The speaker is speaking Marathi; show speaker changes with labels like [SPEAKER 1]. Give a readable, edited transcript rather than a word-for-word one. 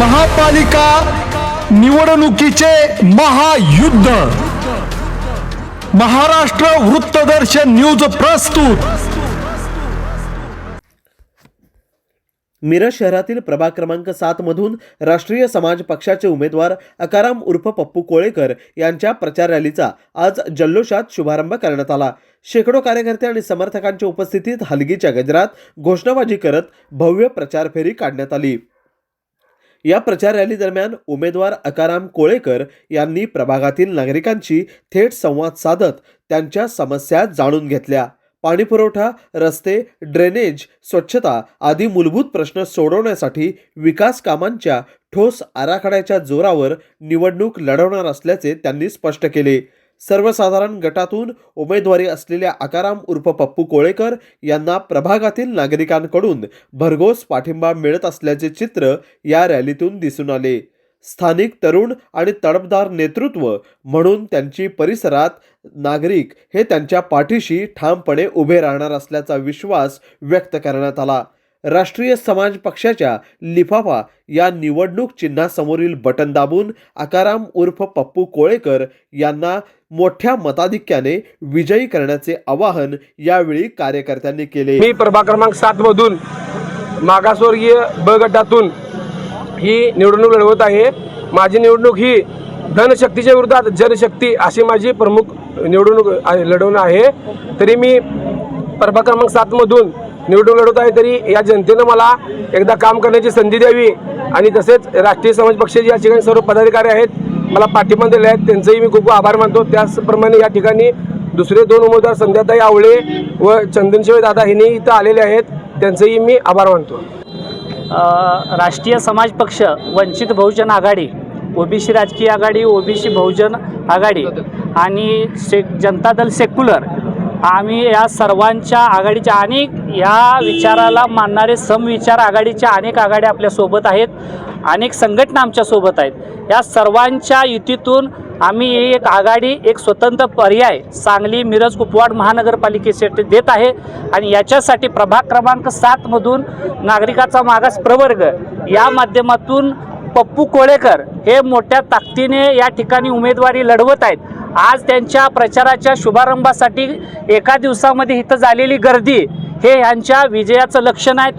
[SPEAKER 1] महापालिका निवडणुकीचे महायुद्ध महाराष्ट्र वृत्तदर्शन न्यूज प्रस्तुत।
[SPEAKER 2] मिरज शहरातील प्रभाग क्रमांक 7 मधून राष्ट्रीय समाज पक्षाचे उमेदवार अकाराम उर्फ पप्पू कोळेकर यांच्या प्रचार रॅलीचा आज जल्लोषात शुभारंभ करण्यात आला। शेकडो कार्यकर्ते आणि समर्थकांच्या उपस्थितीत हलगीच्या गजरात घोषणाबाजी करत भव्य प्रचार फेरी काढण्यात आली। या प्रचार रॅली दरम्यान उमेदवार अकाराम कोळेकर यांनी प्रभागातील नागरिकांशी थेट संवाद साधत त्यांच्या समस्या जाणून घेतल्या। पाणी पुरवठा, रस्ते, ड्रेनेज, स्वच्छता आदी मूलभूत प्रश्न सोडवण्यासाठी विकास कामांच्या ठोस आराखड्याच्या जोरावर निवडणूक लढवणार असल्याचे त्यांनी स्पष्ट केले। सर्वसाधारण गटातून उमेदवारी असलेल्या अकाराम उर्फ पप्पू कोळेकर यांना प्रभागातील नागरिकांकडून भरघोस पाठिंबा मिळत असल्याचे चित्र या रॅलीतून दिसून आले। स्थानिक तरुण आणि तडफदार नेतृत्व म्हणून त्यांची परिसरात नागरिक हे त्यांच्या पाठीशी ठामपणे उभे राहणार असल्याचा विश्वास व्यक्त करण्यात आला। राष्ट्रीय समाज पक्षाच्या लिफाफा या निवडणूक चिन्हासमोरील बटन दाबून अकाराम उर्फ पप्पू कोळेकर यांना मोठ्या मताधिक्याने विजयी करण्याचे आवाहन यावेळी कार्यकर्त्यांनी केले।
[SPEAKER 3] मी प्रभाग क्रमांक 7 मधून मागासवर्गीय ब गटातून ही निवडणूक लढवत आहे। माझी निवडणूक ही धनशक्तीच्या विरोधात जनशक्ती अशी माझी प्रमुख निवडणूक लढवणं आहे। तरी मी प्रभाग क्रमांक 7 मधून निवडणूक लढवत आहे, तरी या जनतेनं मला एकदा काम करण्याची संधी द्यावी आणि तसेच राष्ट्रीय समाज पक्षाचे या ठिकाणी सर्व पदाधिकारी आहेत मला पाठिंबा दिले आहेत, त्यांचेही मी खूप आभार मानतो। त्याचप्रमाणे या ठिकाणी दुसरे 2 उमेदवार संध्याताई आवळे व चंदनशिवे दादा हेही इथं आलेले आहेत, त्यांचेही मी आभार मानतो।
[SPEAKER 4] राष्ट्रीय समाज पक्ष, वंचित बहुजन आघाडी, ओबीसी राजकीय आघाडी, ओबीसी बहुजन आघाडी आणि जनता दल सेक्युलर आम्ही या सर्वांच्या आघाडीच्या अनेक या विचाराला मानणारे समविचार आघाडीच्या अनेक आघाड्या आपल्यासोबत आहेत, अनेक संघटना आमच्यासोबत आहेत। या सर्वांच्या युतीतून आम्ही एक आघाडी, एक स्वतंत्र पर्याय सांगली, मिरज, कुपवाड महानगरपालिकेसाठी देत आहे आणि याच्यासाठी प्रभाग क्रमांक 7 मधून नागरिकाचा मागास प्रवर्ग या माध्यमातून पप्पू कोळेकर हे मोठ्या ताकदीने या ठिकाणी उमेदवारी लढवत आहेत। आज त्यांच्या प्रचाराच्या शुभारंभासाठी एका दिवसामध्ये इथं झालेली गर्दी हे यांच्या विजयाचं लक्षण आहे।